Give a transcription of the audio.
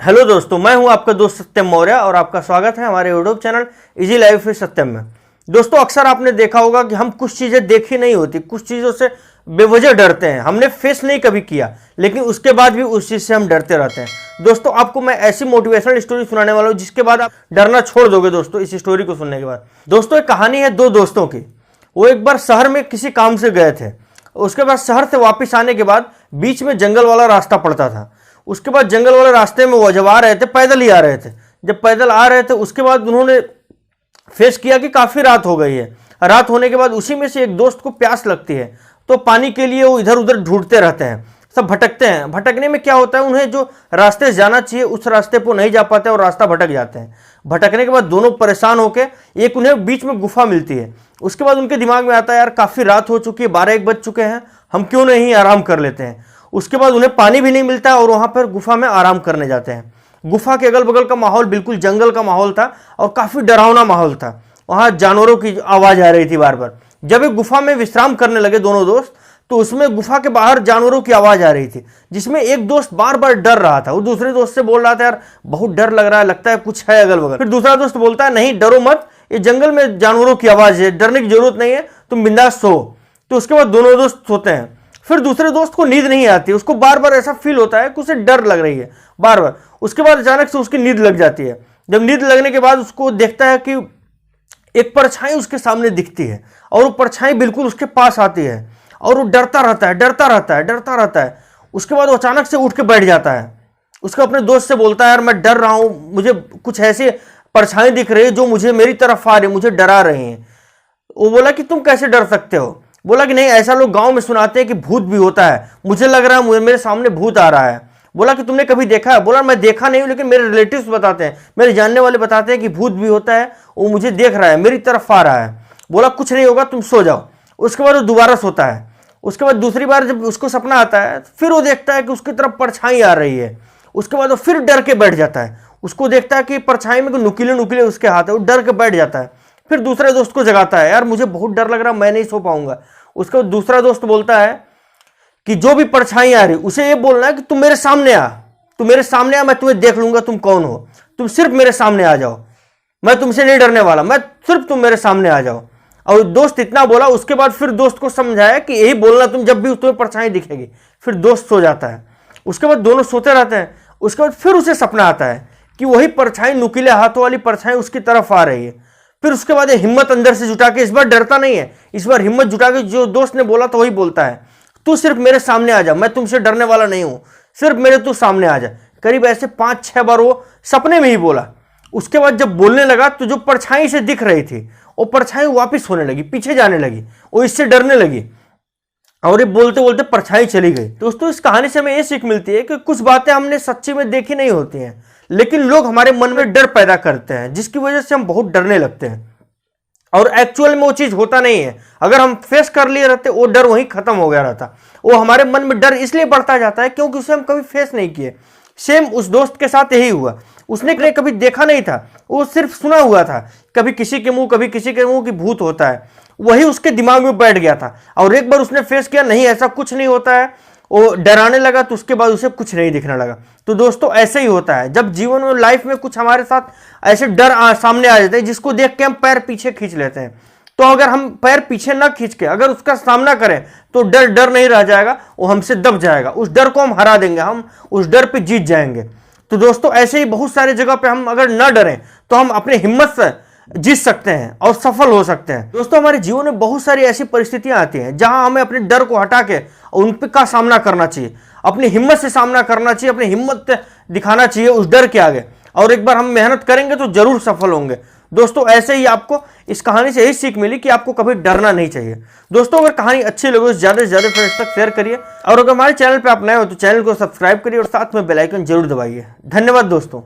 Hello दोस्तों, मैं हूं आपका दोस्त सत्यम मौर्य और आपका स्वागत है हमारे YouTube channel easy life with Satyam में। दोस्तों, अक्सर आपने देखा होगा कि हम कुछ चीज़ें देखी नहीं होती, कुछ चीज़ों से बेवजह डरते हैं। हमने फेस नहीं कभी किया, लेकिन उसके बाद भी उस चीज़ से हम डरते रहते हैं। दोस्तों, आपको मैं ऐसी मोटिवेशनल स्टोरी सुनाने वाला हूँ जिसके बाद आप डरना छोड़ दोगे। दोस्तों, इस स्टोरी को सुनने के बाद दोस्तों, एक कहानी है दो दोस्तों की। वो एक बार शहर में किसी काम से गए थे। उसके बाद शहर से वापस आने के बाद बीच में जंगल वाला रास्ता पड़ता था। उसके बाद जंगल वाले रास्ते में वो जब आ रहे थे, पैदल ही आ रहे थे। जब पैदल आ रहे थे, उसके बाद उन्होंने फेस किया कि काफ़ी रात हो गई है। रात होने के बाद उसी में से एक दोस्त को प्यास लगती है, तो पानी के लिए वो इधर उधर ढूंढते रहते हैं, सब भटकते हैं। भटकने में क्या होता है, उन्हें जो रास्ते से जाना चाहिए उस रास्ते पर नहीं जा पाते और रास्ता भटक जाते हैं। भटकने के बाद दोनों परेशान होकर एक उन्हें बीच में गुफा मिलती है। उसके बाद उनके दिमाग में आता है, यार काफ़ी रात हो चुकी है, 12-1 बज चुके हैं, हम क्यों नहीं आराम कर लेते हैं। उसके बाद उन्हें पानी भी नहीं मिलता है और वहाँ पर गुफा में आराम करने जाते हैं। गुफा के अगल बगल का माहौल बिल्कुल जंगल का माहौल था और काफ़ी डरावना माहौल था। वहाँ जानवरों की आवाज़ आ रही थी बार बार। जब एक गुफा में विश्राम करने लगे दोनों दोस्त, तो उसमें गुफा के बाहर जानवरों की आवाज़ आ रही थी, जिसमें एक दोस्त बार बार डर रहा था। वो दूसरे दोस्त से बोल रहा था, यार बहुत डर लग रहा है, लगता है कुछ है अगल बगल। फिर दूसरा दोस्त बोलता है, नहीं डरो मत, ये जंगल में जानवरों की आवाज़ है, डरने की जरूरत नहीं है, तुम बिंदास सो। तो उसके बाद दोनों दोस्त सोते हैं। फिर दूसरे दोस्त को नींद नहीं आती, उसको बार बार ऐसा फील होता है कि उसे डर लग रही है बार बार। उसके बाद अचानक से उसकी नींद लग जाती है। जब नींद लगने के बाद उसको देखता है कि एक परछाई उसके सामने दिखती है और वो परछाई बिल्कुल उसके पास आती है और वो डरता रहता है, डरता रहता है, डरता रहता है। उसके बाद वो अचानक से उठ के बैठ जाता है। उसको अपने दोस्त से बोलता है, यार मैं डर रहा हूँ, मुझे कुछ ऐसे परछाई दिख रही है जो मुझे मेरी तरफ आ रही है, मुझे डरा रही हैं। वो बोला कि तुम कैसे डर सकते हो। बोला कि नहीं, ऐसा लोग गांव में सुनाते हैं कि भूत भी होता है, मुझे लग रहा है मेरे सामने भूत आ रहा है। बोला कि तुमने कभी देखा है। बोला मैं देखा नहीं हूं, लेकिन मेरे रिलेटिव्स बताते हैं, मेरे जानने वाले बताते हैं कि भूत भी होता है, वो मुझे देख रहा है, मेरी तरफ आ रहा है। बोला कुछ नहीं होगा, तुम सो जाओ। उसके बाद वो दोबारा सोता है। उसके बाद दूसरी बार जब उसको सपना आता है, फिर वो देखता है कि उसकी तरफ परछाई आ रही है। उसके बाद वो फिर डर के बैठ जाता है। उसको देखता है कि परछाई में नुकीले नुकीले उसके हाथ है, वो डर के बैठ जाता है। फिर दूसरे दोस्त को जगाता है, यार मुझे बहुत डर लग रहा है, मैं नहीं सो पाऊंगा। उसके बाद दूसरा दोस्त बोलता है कि जो भी परछाई आ रही उसे ये बोलना है कि तुम मेरे सामने आ, तुम मेरे सामने आ, मैं तुम्हें देख लूंगा तुम कौन हो, तुम सिर्फ मेरे सामने आ जाओ, मैं तुमसे नहीं डरने वाला, मैं सिर्फ तुम मेरे सामने आ जाओ। और दोस्त इतना बोला। उसके बाद फिर दोस्त को समझाया कि यही बोलना तुम जब भी तुम्हें परछाई दिखेगी। फिर दोस्त सो जाता है। उसके बाद दोनों सोते रहते हैं। उसके बाद फिर उसे सपना आता है कि वही परछाई, नुकीले हाथों वाली परछाई उसकी तरफ आ रही है। फिर उसके बाद हिम्मत अंदर से जुटा के, इस बार डरता नहीं है, इस बार हिम्मत जुटा के जो दोस्त ने बोला तो वही बोलता है, तू सिर्फ मेरे सामने आ जा, मैं तुमसे डरने वाला नहीं हूं, सिर्फ मेरे तू सामने आ जा। करीब ऐसे 5-6 बार वो सपने में ही बोला। उसके बाद जब बोलने लगा तो जो परछाई से दिख रही थी वो परछाई वापस होने लगी, पीछे जाने लगी, वो इससे डरने लगी और ये बोलते बोलते परछाई चली गई। दोस्तों, इस कहानी से हमें ये सीख मिलती है कि कुछ बातें हमने सच्ची में देखी नहीं होती हैं, लेकिन लोग हमारे मन में डर पैदा करते हैं, जिसकी वजह से हम बहुत डरने लगते हैं और एक्चुअल में वो चीज होता नहीं है। अगर हम फेस कर लिए रहते, वो डर वहीं खत्म हो गया रहता। वो हमारे मन में डर इसलिए बढ़ता जाता है क्योंकि उसे हम कभी फेस नहीं किए। सेम उस दोस्त के साथ यही हुआ। उसने कभी देखा नहीं था, वो सिर्फ सुना हुआ था, कभी किसी के मुंह कभी किसी के मुंह कि भूत होता है, वही उसके दिमाग में बैठ गया था। और एक बार उसने फेस किया, नहीं ऐसा कुछ नहीं होता है, वो डराने लगा, तो उसके बाद उसे कुछ नहीं दिखने लगा। तो दोस्तों, ऐसे ही होता है जब जीवन में, लाइफ में कुछ हमारे साथ ऐसे डर सामने आ जाते हैं जिसको देख के हम पैर पीछे खींच लेते हैं। तो अगर हम पैर पीछे ना खींच के अगर उसका सामना करें तो डर डर नहीं रह जाएगा, वो हमसे दब जाएगा। उस डर को हम हरा देंगे, हम उस डर पे जीत जाएंगे। तो दोस्तों, ऐसे ही बहुत सारे जगह पे हम अगर ना डरें तो हम अपनी हिम्मत से जीत सकते हैं और सफल हो सकते हैं। दोस्तों, हमारे जीवन में बहुत सारी ऐसी परिस्थितियां आती हैं जहां हमें अपने डर को हटा के उन का सामना करना चाहिए, अपनी हिम्मत से सामना करना चाहिए, अपनी हिम्मत दिखाना चाहिए उस डर के आगे। और एक बार हम मेहनत करेंगे तो जरूर सफल होंगे। दोस्तों, ऐसे ही आपको इस कहानी से यही सीख मिली कि आपको कभी डरना नहीं चाहिए। दोस्तों, अगर कहानी अच्छी लगे तो ज्यादा से ज्यादा फ्रेंड्स तक शेयर करिए और अगर हमारे चैनल पर आप नए हो तो चैनल को सब्सक्राइब करिए और साथ में बेल आइकन जरूर दबाइए। धन्यवाद दोस्तों।